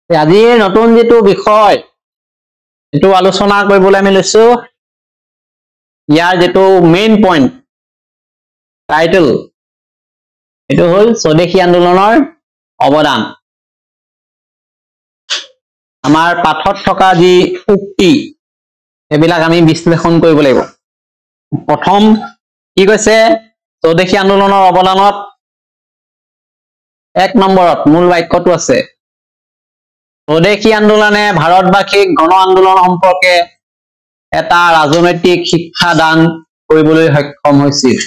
আজিৰ নতুন যেটো বিষয় এটো আলোচনা কৰিবলৈ আমি লৈছো ইয়াৰ যেটো মেইন পইণ্ট টাইটেল এটো হল স্বদেশী আন্দোলনৰ অৱদান আমাৰ পাঠত থকা যি উক্তি এবিলাক আমি বিশ্লেষণ কৰিব লাগিব প্ৰথম কি কৈছে স্বদেশী আন্দোলনৰ অৱদানত 1 নম্বৰত মূল বাক্যটো আছে স্বদেশী আন্দোলনে ভাৰতবাসীক গণ আন্দোলন সম্পৰ্কে এটা ৰাজনৈতিক শিক্ষা দান কৰিবলৈ সক্ষম হৈছিল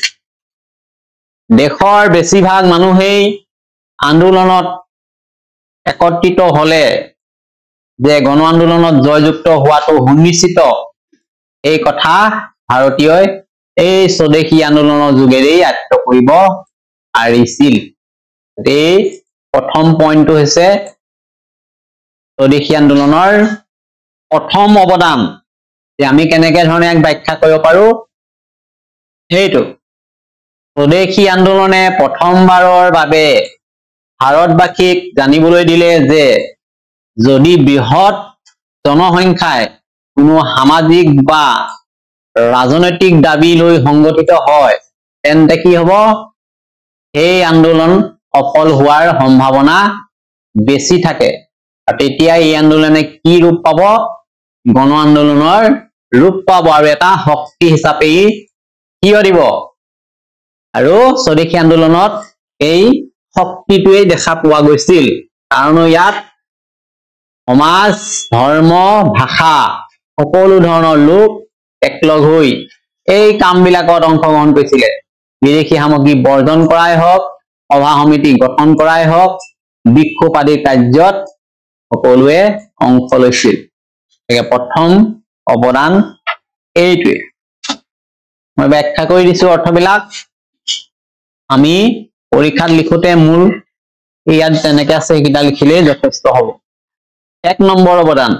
দেশৰ বেছিভাগ মানুহেই আন্দোলনত একত্ৰিত হলে যে গণ আন্দোলনত জয়যুক্ত হোৱাটো সুনিশ্চিত এই কথা ভাৰতীয়ই এই স্বদেশী আন্দোলনৰ যোগেৰে আয়ত্ত কৰিব পাৰিছিল এই প্ৰথম পইণ্টটো হৈছে স্বদেশী আন্দোলনৰ প্ৰথম অৱদান যে আমি কেনেকৈ ধৰণে এক ব্যাখ্যা কৰিব পাৰো সেইটো স্বদেশী আন্দোলনে প্ৰথমবাৰৰ বাবে ভাৰতবাসীক জানিবলৈ দিলে যে যদি বৃহৎ জনসংখ্যাই কোনো সামাজিক বা ৰাজনৈতিক দাবী লৈ সংগঠিত হয় তেন্তে কি হ'ব এই আন্দোলন সফল হোৱাৰ সম্ভাৱনা বেছি থাকে আৰু তেতিয়া এই আন্দোলনে কি ৰূপ পাব গণ আন্দোলনৰ ৰূপ পাব আৰু এটা শক্তি হিচাপে কি দিব আৰু স্বদেশী আন্দোলনত এই শক্তিটোৱে দেখা পোৱা গৈছিল কাৰণ ইয়াত সমাজ ধৰ্ম ভাষা সকলো ধৰণৰ লোক একলগ হৈ এই কামবিলাকত অংশগ্ৰহণ কৰিছিল বিদেশী সামগ্ৰী বৰ্জন কৰাই হওক সভা সমিতি গঠন কৰাই হওক বিক্ষোভ আদি কাৰ্যত সকলোৱে অংশ লৈছিল প্ৰথম অৱদান এইটোৱে মই ব্যাখ্যা কৰি দিছো অৰ্থবিলাক আমি পৰীক্ষাত লিখোতে মূল ইয়াত যেনেকৈ আছে কিটা লিখিলে যথেষ্ট হ'ব 1 নম্বৰ অৱদান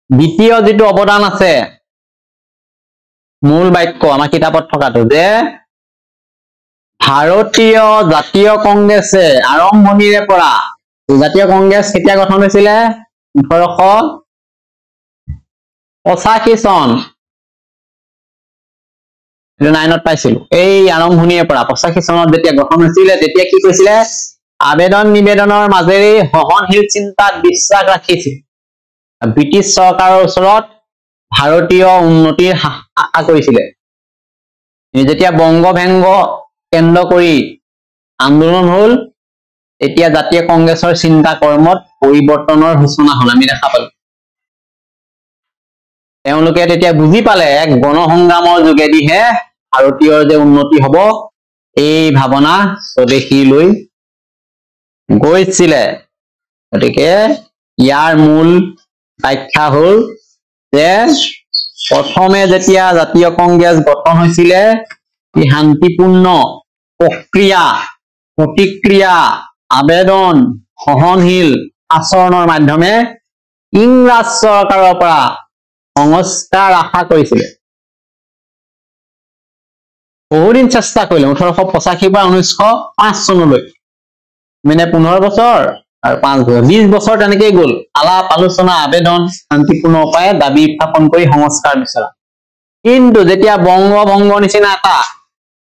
দ্বিতীয় যেটো অৱদান আছে মূল বাক্য আমাৰ কিতাপত থকাটো যে ভাৰতীয় জাতীয় কংগ্ৰেছে আৰম্ভণিৰে পৰা জাতীয় কংগ্ৰেছ কেতিয়া গঠন হৈছিল 1885 চন 9ত পাইছিল এই আৰম্ভণিৰে পৰা 85 চনত যেতিয়া গঠন হৈছিল তেতিয়া কি কৈছিল আবেদন নিবেদনৰ মাজেৰে সহনশীল চিন্তাত বিশ্বাস ৰাখিছিল ব্ৰিটিছ চৰকাৰৰ ওচৰত ভাৰতীয় উন্নতিৰ আশা কৰিছিল যেতিয়া বংগভংগ কেন্দ্ৰ কৰি আন্দোলন হল এতিয়া জাতীয় কংগ্ৰেছৰ চিন্তা কৰ্মত পৰিৱৰ্তনৰ সূচনা হল আমি দেখা পালো তেওঁলোকে তেতিয়া বুজি পালে এক গণসংগ্ৰামৰ যোগেদিহে ভাৰতীয়ৰ যে উন্নতি হ'ব এই ভাৱনা স্বদেশী লৈ গৈছিল গতিকে ইয়াৰ মূল ব্যাখ্যা হল যে প্ৰথমে যেতিয়া জাতীয় কংগ্ৰেছ গঠন হৈছিল ই শান্তিপূৰ্ণ প্ৰক্ৰিয়া প্ৰতিক্ৰিয়া আবেদন সহনশীল আচৰণৰ মাধ্যমে ইংৰাজ চৰকাৰৰ পৰা সংস্কাৰ আশা কৰিছিল বহুদিন চেষ্টা কৰিলে 1885 পৰা 1905 চনলৈ মানে 15 বছৰ আৰু 5 বছৰ 20 বছৰ তেনেকৈ গ'ল আলাপ আলোচনা আবেদন শান্তিপূৰ্ণ উপায়ে দাবী উত্থাপন কৰি সংস্কাৰ বিচৰা কিন্তু যেতিয়া বংগভংগ নিচিনা এটা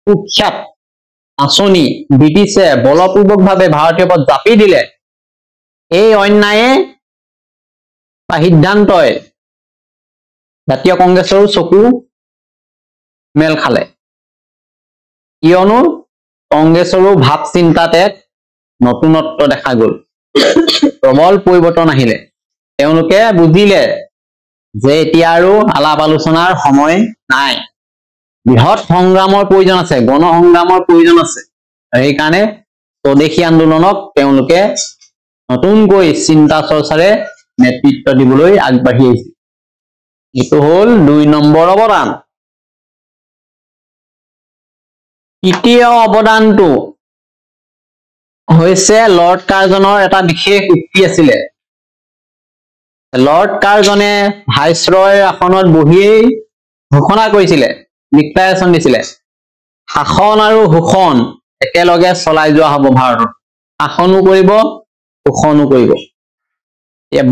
কুখ্যাত আঁচনি ব্ৰিটিছে বলপূৰ্বকভাৱে ভাৰতীয় ওপৰত জাপি দিলে এই অন্যায়ে বা সিদ্ধান্তই জাতীয় কংগ্ৰেছৰো চকু মেল খালে কিয়নো কংগ্ৰেছৰো ভাৱ চিন্তাতে নতুনত্ব দেখা গ'ল প্ৰবল পৰিৱৰ্তন আহিলে তেওঁলোকে বুজিলে যে এতিয়া আৰু আলাপ আলোচনাৰ সময় নাই বৃহৎ সংগ্ৰামৰ প্ৰয়োজন আছে গণ সংগ্ৰামৰ প্ৰয়োজন আছে এই কাৰণে স্বদেশী আন্দোলনক তেওঁলোকে নতুনকৈ চিন্তা চৰ্চাৰে নেতৃত্ব দিবলৈ আগবাঢ়ি আহিছে এটো হল 2 নম্বৰ অৱদান তৃতীয় অৱদানটো হৈছে লৰ্ড কাৰ্জনৰ এটা বিশেষ উক্তি আছিল লৰ্ড কাৰ্জনে ভাইসৰয়ৰ আসনত বহিয়েই ঘোষণা কৰিছিল ডিক্লাৰেশ্যন দিছিল শাসন আৰু শোষণ একেলগে চলাই যোৱা হ'ব ভাৰতত শাসনো কৰিব শোষণো কৰিব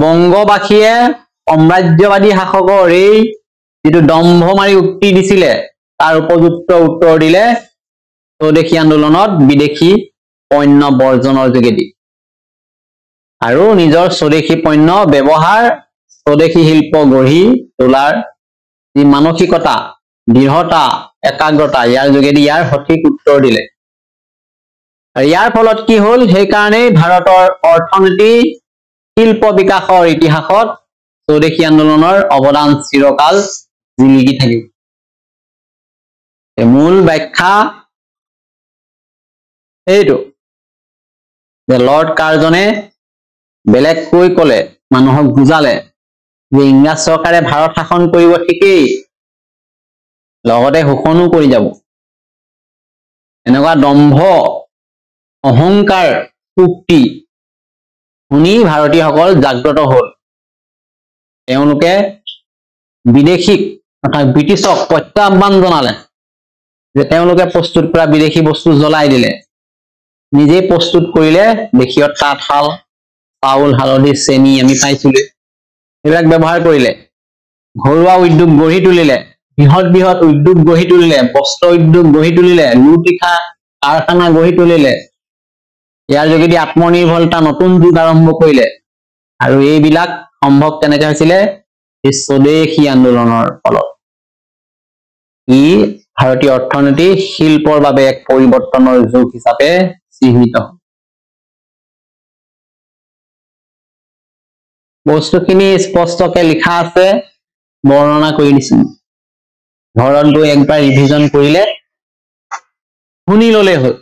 বংগবাসীয়ে সাম্ৰাজ্যবাদী শাসকৰ এই যিটো দম্ভ মাৰি উক্তি দিছিলে তাৰ উপযুক্ত উত্তৰ দিলে স্বদেশী আন্দোলনত বিদেশী পণ্য বৰ্জনৰ যোগেদি আৰু নিজৰ স্বদেশী পণ্য ব্যৱহাৰ স্বদেশী শিল্প গঢ়ি তোলাৰ যি মানসিকতা দৃঢ়তা একাগ্ৰতা ইয়াৰ যোগেদি ইয়াৰ সঠিক উত্তৰ দিলে আৰু ইয়াৰ ফলত কি হ'ল সেইকাৰণে ভাৰতৰ অৰ্থনীতি শিল্প বিকাশৰ ইতিহাসত স্বদেশী আন্দোলনৰ অৱদান চিৰকাল জিলিকি থাকিব মূল ব্যাখ্যা এইটো যে লৰ্ড কাৰ্জনে বেলেগকৈ কলে মানুহক বুজালে যে ইংৰাজ চৰকাৰে ভাৰত শাসন কৰিব ঠিকেই লগতে শোষণো কৰি যাব এনেকুৱা দম্ভ অহংকাৰ উক্তি শুনি ভাৰতীয়সকল জাগ্ৰত হল তেওঁলোকে বিদেশীক অৰ্থাৎ ব্ৰিটিছক প্ৰত্যাহ্বান জনালে যে তেওঁলোকে প্ৰস্তুত কৰা বিদেশী বস্তু জ্বলাই দিলে নিজে প্ৰস্তুত কৰিলে দেশীয় তাঁতশাল চাউল হালধি চেনি আমি পাইছিলো এইবিলাক ব্যৱহাৰ কৰিলে ঘৰুৱা উদ্যোগ গঢ়ি তুলিলে বৃহৎ বৃহৎ উদ্যোগ গঢ়ি তুলিলে বস্ত্ৰ উদ্যোগ গঢ়ি তুলিলে লুটিখা কাৰখানা গঢ়ি তুলিলে ইয়াৰ যোগেদি আত্মনিৰ্ভৰতা নতুন যুগ আৰম্ভ কৰিলে আৰু এইবিলাক সম্ভৱ কেনেকৈ হৈছিলে এই স্বদেশী আন্দোলনৰ ফলত ই ভাৰতীয় অৰ্থনীতি শিল্পৰ বাবে এক পৰিৱৰ্তনৰ যুগ হিচাপে চিহ্নিত বস্তুখিনি স্পষ্টকে লিখা আছে বৰ্ণনা কৰি দিছো ঘৰত গৈ একবাৰ ৰিভিজন কৰিলে শুনি ললে হ'ল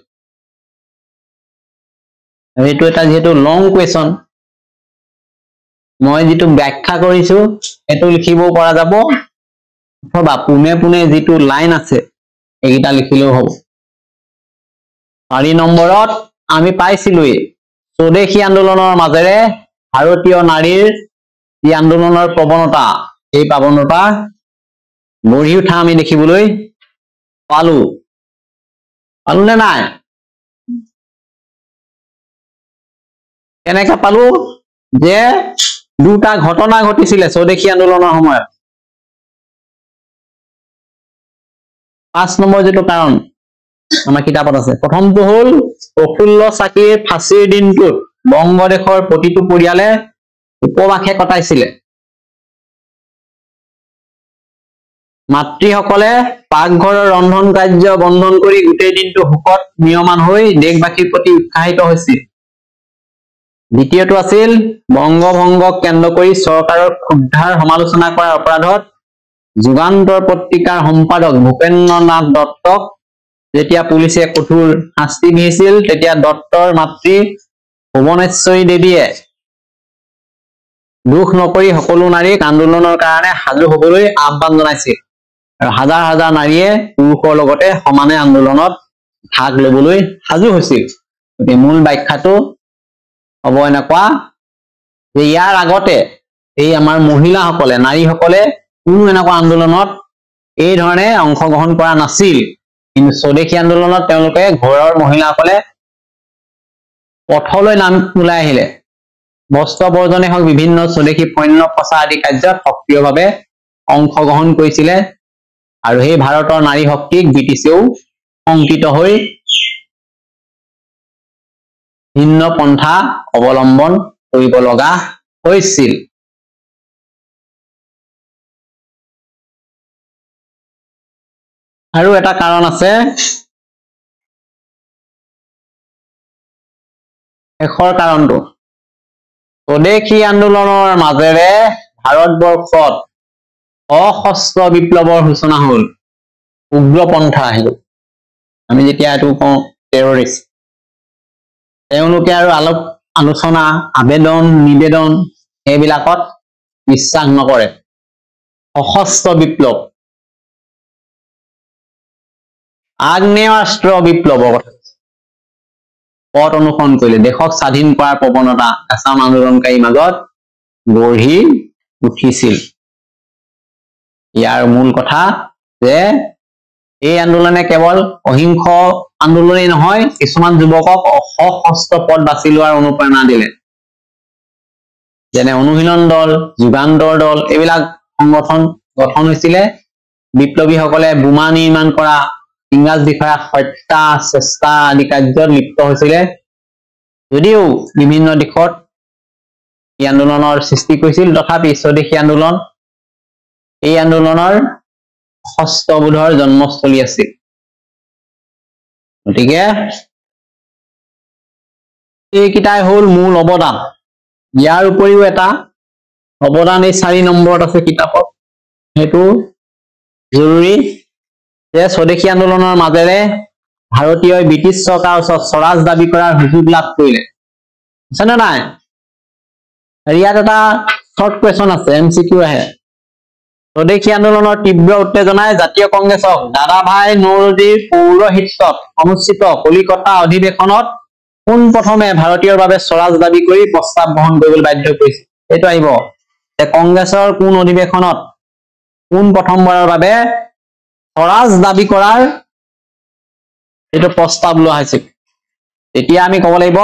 এইটো এটা যেহেতু লং কুৱেশ্যন মই যিটো ব্যাখ্যা কৰিছো এটো লিখিব পৰা যাব অথবা পুনে পুনে যিটো লাইন আছে এইটা লিখিলেও হ'ব 4 নম্বৰত আমি পাইছিলোই স্বদেশী আন্দোলনৰ মাজেৰে ভাৰতীয় নাৰীৰ যি আন্দোলনৰ প্ৰৱণতা এই প্ৰৱণতা গঢ়ি উঠা আমি দেখিবলৈ পালো নে নাই এনেকা পালো যে দুটা ঘটনা ঘটিছিলে স্বদেশী আন্দোলনৰ সময়ত 5 নম্বৰ যেটো কাৰণ আমাৰ কিতাপত আছে প্ৰথমটো হ'ল প্ৰফুল্ল চাকিৰ ফাঁসিৰ দিনটোত বংগদেশৰ প্ৰতিটো পৰিয়ালে উপবাসে কটাইছিলে মাতৃসকলে পাকঘৰৰ ৰন্ধন কাৰ্য বন্ধন কৰি গোটেই দিনটো হুকত নিয়মান হৈ দেশবাসীৰ প্ৰতি উৎসাহিত হৈছিল দ্বিতীয়টো আছিল বংগভংগক কেন্দ্ৰ কৰি চৰকাৰৰ ক্ষুদ্ধাৰ সমালোচনা কৰাৰ অপৰাধত যুগান্তৰ পত্ৰিকাৰ সম্পাদক ভূপেন্দ্ৰনাথ দত্তক যেতিয়া পুলিচে কঠোৰ শাস্তি দিছিল তেতিয়া দত্তৰ মাতৃ ভুৱনেশ্বৰী দেৱীয়ে দুখ নকৰি সকলো নাৰীক আন্দোলনৰ কাৰণে সাজু হ'বলৈ আহ্বান জনাইছিল আৰু হাজাৰ হাজাৰ নাৰীয়ে পুৰুষৰ লগতে সমানে আন্দোলনত ভাগ ল'বলৈ সাজু হৈছিল এই মূল ব্যাখ্যাটো হ'ব এনেকুৱা যে ইয়াৰ আগতে এই আমাৰ মহিলাসকলে নাৰীসকলে কোনো এনেকুৱা আন্দোলনত এই ধৰণে অংশগ্ৰহণ কৰা নাছিল কিন্তু স্বদেশী আন্দোলনত তেওঁলোকে ঘৰৰ মহিলাসকলে পথলৈ নাম ওলাই আহিলে বস্ত্ৰ বৰ্জনে হওক বিভিন্ন স্বদেশী পণ্য প্ৰচাৰ আদি কাৰ্যত সক্ৰিয়ভাৱে অংশগ্ৰহণ কৰিছিলে আৰু সেই ভাৰতৰ নাৰী শক্তিক ব্ৰিটিছেও শংকিত হৈ ভিন্ন পন্থা অৱলম্বন কৰিব লগা হৈছিল আৰু এটা কাৰণ আছে এখৰ কাৰণটো স্বদেশী আন্দোলনৰ মাজেৰে ভাৰতবৰ্ষত অসহস্ত্ৰ বিপ্লৱৰ সূচনা হ'ল উগ্ৰপন্থা আহিল আমি যেতিয়া এটো কওঁ টেৰৰিষ্ট তেওঁলোকে আৰু আলোচনা আবেদন নিবেদন এইবিলাকত বিশ্বাস নকৰে সশস্ত্ৰ বিপ্লৱ আগ্নেয়াস্ত্ৰ বিপ্লৱৰ কথা পথ অনুসৰণ কৰিলে দেশক স্বাধীন কৰাৰ প্ৰৱণতা আসাম আন্দোলনকাৰীৰ মাজত গঢ়ি উঠিছিল ইয়াৰ মূল কথা যে এই আন্দোলনে কেৱল অহিংস আন্দোলনেই নহয় কিছুমান যুৱকক সশস্ত্ৰ পথ বাছি লোৱাৰ অনুপ্ৰেৰণা দিলে যেনে অনুশীলন দল, যুগান্তৰ দল এইবিলাক সংগঠন গঠন হৈছিলে। বিপ্লৱীসকলে বোমা নিৰ্মাণ কৰা, ইংৰাজ বিষয়াক হত্যা চেষ্টা আদি কাৰ্যত লিপ্ত হৈছিলে। যদিও বিভিন্ন দিশত এই আন্দোলনৰ সৃষ্টি কৰিছিল, তথাপি স্বদেশী আন্দোলন এই আন্দোলনৰ হস্তবোধৰ জন্মস্থলী আছিল। গতিকে এইকেইটাই হল মূল অৱদান। ইয়াৰ উপৰিও এটা অৱদান এই 4 নম্বৰত আছে কিতাপত, সেইটো জৰুৰী যে স্বদেশী আন্দোলনৰ মাজেৰে ভাৰতীয় ব্ৰিটিছ চৰকাৰৰ ওচৰত স্বৰাজ দাবী কৰাৰ সুযোগ লাভ কৰিলে। আছে নে নাই? ইয়াত এটা শৰ্ট কুৱেশ্যন আছে, MCQ আহে। স্বদেশী আন্দোলনৰ তীব্ৰ উত্তেজনাই জাতীয় কংগ্ৰেছক দাদাভাই নৌৰোজীৰ পৌৰোহিত্যত অনুষ্ঠিত কলিকতা অধিৱেশনত পোনপ্ৰথমে ভাৰতীয়ৰ বাবে স্বৰাজ দাবী কৰি প্ৰস্তাৱ গ্ৰহণ কৰিবলৈ বাধ্য কৰিছিল। এইটো আহিব যে কংগ্ৰেছৰ কোন অধিৱেশনত কোন প্ৰথমবাৰৰ বাবে স্বৰাজ দাবী কৰাৰ এইটো প্ৰস্তাৱ লোৱা হৈছিল। এতিয়া আমি ক'ব লাগিব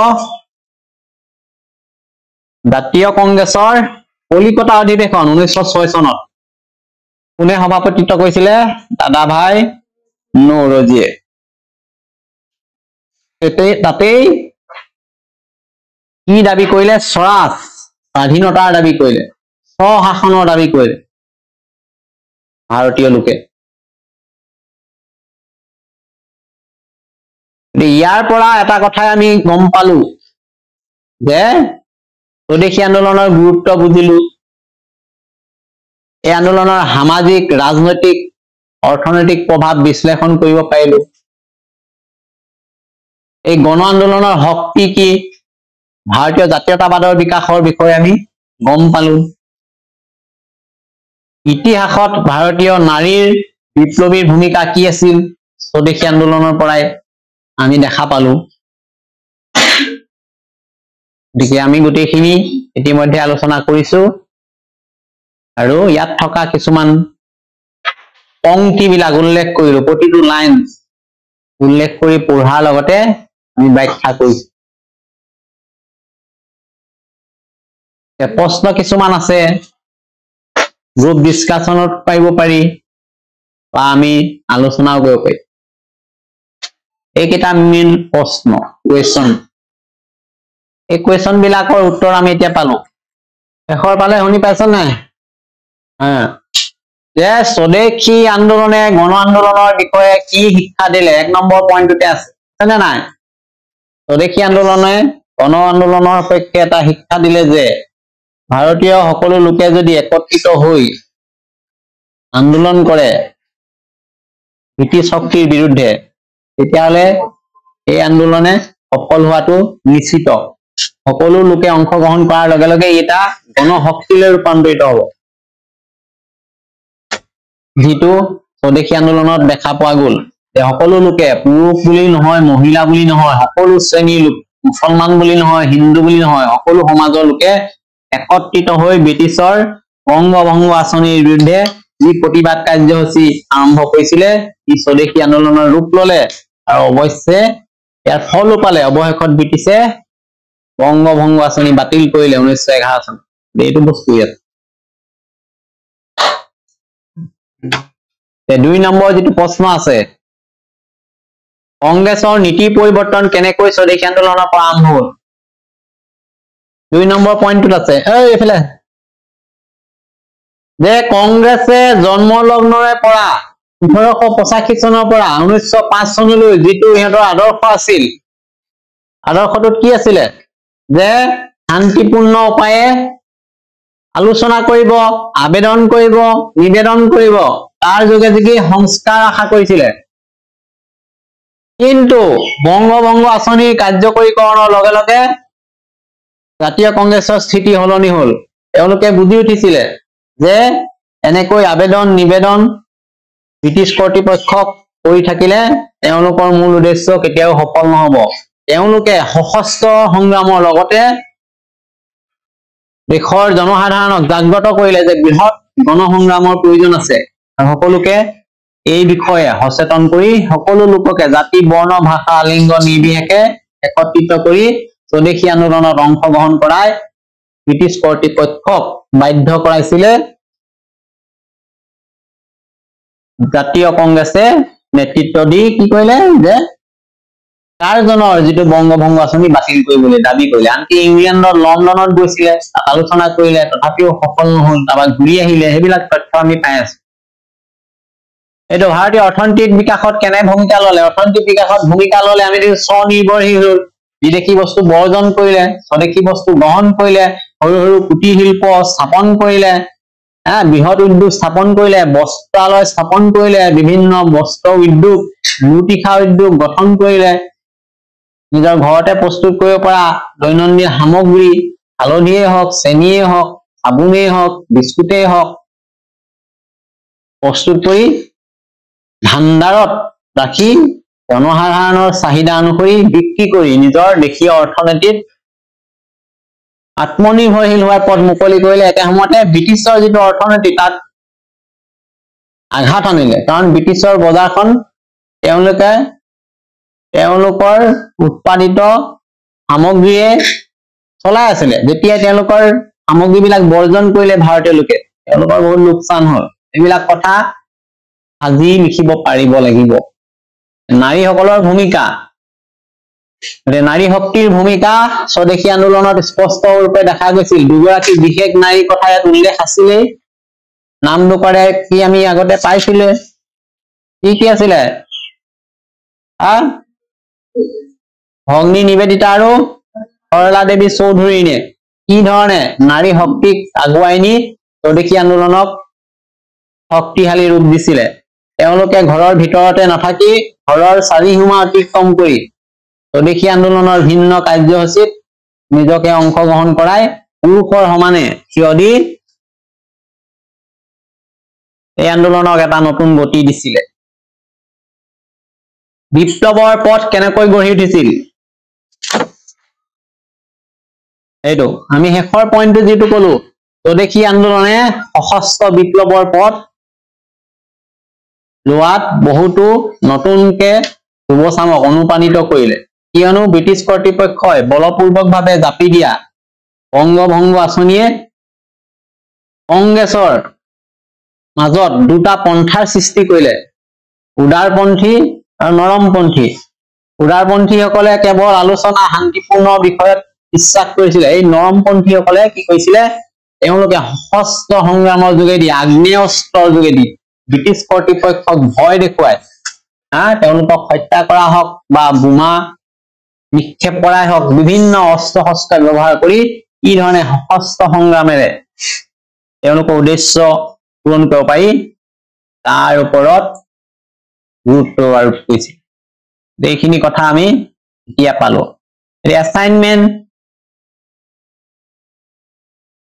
জাতীয় কংগ্ৰেছৰ কলিকতা অধিৱেশন 1906 চনত কোনে সভাপতিত্ব কৰিছিলে? দাদাভাই নৌৰোজীয়ে। তাতেই কি দাবী কৰিলে? স্বৰাজ, স্বাধীনতাৰ দাবী কৰিলে, স্বশাসনৰ দাবী কৰিলে ভাৰতীয় লোকে। ইয়াৰ পৰা এটা কথাই আমি গম পালো যে স্বদেশী আন্দোলনৰ গুৰুত্ব বুজিলো, এই আন্দোলনৰ সামাজিক, ৰাজনৈতিক, অৰ্থনৈতিক প্ৰভাৱ বিশ্লেষণ কৰিব পাৰিলো। এই গণ আন্দোলনৰ শক্তি কি, ভাৰতীয় জাতীয়তাবাদৰ বিকাশৰ বিষয়ে আমি গম পালো। ইতিহাসত ভাৰতীয় নাৰীৰ বিপ্লৱীৰ ভূমিকা কি আছিল স্বদেশী আন্দোলনৰ পৰাই আমি দেখা পালো। গতিকে আমি গোটেইখিনি ইতিমধ্যে আলোচনা কৰিছো আৰু ইয়াত থকা কিছুমান পংক্তিবিলাক উল্লেখ কৰিলো, প্ৰতিটো লাইন উল্লেখ কৰি পঢ়াৰ লগতে আমি ব্যাখ্যা কৰিছো। প্ৰশ্ন কিছুমান আছে, গ্ৰুপ ডিছকাশ্যনত পাৰিব পাৰি বা আমি আলোচনাও কৰিব পাৰি। এইকেইটা মেইন প্ৰশ্ন, কুৱেশ্যন। এই কুৱেশ্যন বিলাকৰ উত্তৰ আমি এতিয়া পালো। শেষৰ পালে শুনি পাইছ নাই? যে স্বদেশী আন্দোলনে গণ আন্দোলনৰ বিষয়ে কি শিক্ষা দিলে? 1 নম্বৰ পইণ্টতে আছে নে নাই? স্বদেশী আন্দোলনে গণ আন্দোলনৰ পক্ষে এটা শিক্ষা দিলে যে ভাৰতীয় সকলো লোকে যদি একত্ৰিত হৈ আন্দোলন কৰে ব্ৰিটিছ শক্তিৰ বিৰুদ্ধে, তেতিয়াহ'লে এই আন্দোলনে সফল হোৱাটো নিশ্চিত। সকলো লোকে অংশগ্ৰহণ কৰাৰ লগে লগে এটা গণশক্তিলৈ ৰূপান্তৰিত হ'ব, যিটো স্বদেশী আন্দোলনত দেখা পোৱা গ'ল যে সকলো লোকে, পুৰুষ বুলি নহয়, মহিলা বুলি নহয়, সকলো শ্ৰেণীৰ লোক, মুছলমান বুলি নহয়, হিন্দু বুলি নহয়, সকলো সমাজৰ লোকে একত্ৰিত হৈ ব্ৰিটিছৰ বংগভংগ আঁচনিৰ বিৰুদ্ধে যি প্ৰতিবাদ কাৰ্যসূচী আৰম্ভ কৰিছিলে, ই স্বদেশী আন্দোলনৰ ৰূপ ললে আৰু অৱশ্যে ইয়াৰ ফলো পালে। অৱশেষত ব্ৰিটিছে বংগভংগ আঁচনি বাতিল কৰিলে 1911 চনত। এইটো বস্তু ইয়াত 2 নম্বৰ যিটো প্ৰশ্ন আছে, কংগ্ৰেছৰ নীতি পৰিৱৰ্তন কেনেকৈ স্বদেশী আন্দোলনৰ পৰা আৰম্ভ হ'ল? 2 নম্বৰ পইণ্টটোত আছে এইফালে যে কংগ্ৰেছে জন্মলগ্নৰে পৰা 1885 চনৰ পৰা 1905 চনলৈ যিটো ইহঁতৰ আদৰ্শ আছিল, আদৰ্শটোত কি আছিলে? যে শান্তিপূৰ্ণ উপায়ে আলোচনা কৰিব, আবেদন কৰিব, নিবেদন কৰিব, তাৰ যোগেদি সংস্কাৰ আশা কৰিছিলে। কিন্তু বংগভংগ আঁচনিৰ কাৰ্যকৰীকৰণৰ লগে লগে জাতীয় কংগ্ৰেছৰ স্থিতি সলনি হ'ল। তেওঁলোকে বুজি উঠিছিলে যে এনেকৈ আবেদন নিবেদন ব্ৰিটিছ কৰ্তৃপক্ষক কৰি থাকিলে তেওঁলোকৰ মূল উদ্দেশ্য কেতিয়াও সফল নহ'ব। তেওঁলোকে সশস্ত্ৰ সংগ্ৰামৰ লগতে দেশৰ জনসাধাৰণক জাগ্ৰত কৰিলে যে বৃহৎ গণসংগ্ৰামৰ প্ৰয়োজন আছে আৰু সকলোকে এই বিষয়ে সচেতন কৰি সকলো লোককে জাতি, বৰ্ণ, ভাষা, লিংগ নিৰ্বিশেষে একত্ৰিত কৰি স্বদেশী আন্দোলনত অংশগ্ৰহণ কৰাই ব্ৰিটিছ কৰ্তৃপক্ষক বাধ্য কৰাইছিলে জাতীয় কংগ্ৰেছে নেতৃত্ব দি কি কৰিলে যে কাৰ্জনৰ যিটো বংগভংগ আঁচনি বাতিল কৰিবলৈ দাবী কৰিলে আনকি ইংলেণ্ডৰ লণ্ডনত গৈছিলে আলোচনা কৰিলে তথাপিও সফল নহল তাৰপৰা ঘূৰি আহিলে সেইবিলাক তথ্য আমি পাই আছো এইটো ভাৰতীয় অৰ্থনৈতিক বিকাশত কেনে ভূমিকা ললে অৰ্থনৈতিক বিকাশত ভূমিকা ললে আমি স্বনিৰ্ভৰশীল হল বিদেশী বস্তু বৰ্জন কৰিলে স্বদেশী বস্তু গ্ৰহণ কৰিলে সৰু সৰু কুটিৰ শিল্প স্থাপন কৰিলে বৃহৎ উদ্যোগ স্থাপন কৰিলে বস্ত্ৰালয় স্থাপন কৰিলে বিভিন্ন বস্ত্ৰ উদ্যোগ লুটিখা উদ্যোগ গঠন কৰিলে নিজৰ ঘৰতে প্ৰস্তুত কৰিব পৰা দৈনন্দিন সামগ্ৰী হালধিয়ে হওক চেনিয়ে হওক সাবুনেই হওক বিস্কুটেই হওক প্ৰস্তুত কৰি ভাণ্ডাৰত ৰাখি জনসাধাৰণৰ চাহিদা অনুসৰি বিক্ৰী কৰি নিজৰ দেশীয় অৰ্থনীতিত আত্মনিৰ্ভৰশীল হোৱাৰ পথ মুকলি কৰিলে একে সময়তে ব্ৰিটিছৰ যিটো অৰ্থনীতি তাত আঘাত আনিলে কাৰণ ব্ৰিটিছৰ বজাৰখন তেওঁলোকৰ উৎপাদিত সামগ্ৰীয়ে চলাই আছিলে যেতিয়া তেওঁলোকৰ সামগ্ৰীবিলাক বৰ্জন কৰিলে ভাৰতীয় লোকে তেওঁলোকৰ বহুত লোকচান হল এইবিলাক কথা আজি লিখিব পাৰিব লাগিব নাৰীসকলৰ ভূমিকা নাৰী শক্তিৰ ভূমিকা স্বদেশী আন্দোলনত স্পষ্ট ৰূপে দেখা গৈছিল দুগৰাকী বিশেষ নাৰীৰ কথা ইয়াত উল্লেখ আছিলেই নাম দুকৰে কি আমি আগতে পাইছিলে কি আছিলে ভগ্নী নিবেদিতা আৰু সৰলা দেৱী চৌধুৰীয়ে কি ধৰণে নাৰী শক্তিক আগুৱাই নি স্বদেশী আন্দোলনক শক্তিশালী ৰূপ দিছিলে তেওঁলোকে ঘৰৰ ভিতৰতে নাথাকি ঘৰৰ চাৰিসীমা অতিক্ৰম কৰি স্বদেশী আন্দোলনৰ ভিন্ন কাৰ্যসূচীত নিজকে অংশগ্ৰহণ কৰাই পুৰুষৰ সমানে থিয় দি এই আন্দোলনক এটা নতুন গতি দিছিলে বিপ্লৱৰ পথ কেনেকৈ গঢ়ি উঠিছিল এইটো আমি শেষৰ পইণ্টটো যিটো কলো স্বদেশী আন্দোলনে সশস্ত্ৰ বিপ্লৱৰ পথ লোৱাত বহুতো নতুনকে যুৱচামক অনুপ্ৰাণিত কৰিলে কিয়নো ব্ৰিটিছ কৰ্তৃপক্ষই বলপূৰ্বকভাৱে জাপি দিয়া বংগভংগ আঁচনিয়ে কংগ্ৰেছৰ মাজত দুটা পন্থাৰ সৃষ্টি কৰিলে উদাৰপন্থী আৰু নৰমপন্থী উদাৰপন্থীসকলে কেৱল আলোচনা শান্তিপূৰ্ণ বিষয়ত বিশ্বাস কৰিছিলে এই নৰমপন্থীসকলে কি কৰিছিলে তেওঁলোকে সশস্ত্ৰ সংগ্ৰামৰ যোগেদি আগ্নেয়াস্ত্ৰৰ যোগেদি ব্ৰিটিছ কৰ্তৃপক্ষক ভয় দেখুৱাই তেওঁলোকক হত্যা কৰা হওক বা বোমা নিক্ষেপ কৰাই হওক বিভিন্ন অস্ত্ৰ শস্ত্ৰ ব্যৱহাৰ কৰি কি ধৰণে সশস্ত্ৰ সংগ্ৰামেৰে তেওঁলোকৰ উদ্দেশ্য পূৰণ কৰিব পাৰি তাৰ ওপৰত গুৰুত্ব আৰোপ কৰিছিল এইখিনি কথা আমি এতিয়া পালো এছাইনমেন্ট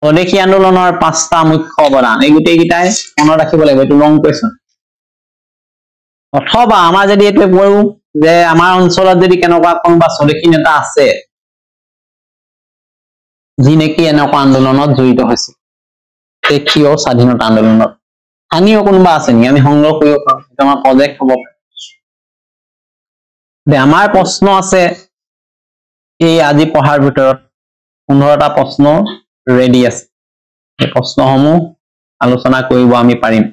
স্বদেশী আন্দোলনৰ 5টা মুখ্য অৱদান এই গোটেইকেইটাই মনত ৰাখিব লাগিব এইটো লং কুৱেশ্যন অথবা আমাৰ যদি এইটো পঢ়ো যে আমাৰ অঞ্চলত যদি কেনেকুৱা কোনোবা স্বদেশী নেতা আছে যি নেকি এনেকুৱা আন্দোলনত জড়িত হৈছিল দেশীয় স্বাধীনতা আন্দোলনত স্থানীয় কোনোবা আছে নেকি আমি সংগ্ৰহ কৰিব পাৰোঁ এটা আমাৰ প্ৰজেক্ট হ'ব পাৰে আমাৰ প্ৰশ্ন আছে এই আজি পঢ়াৰ ভিতৰত 15টা প্ৰশ্ন ৰেডি আছে এই প্ৰশ্নসমূহ আলোচনা কৰিব আমি পাৰিম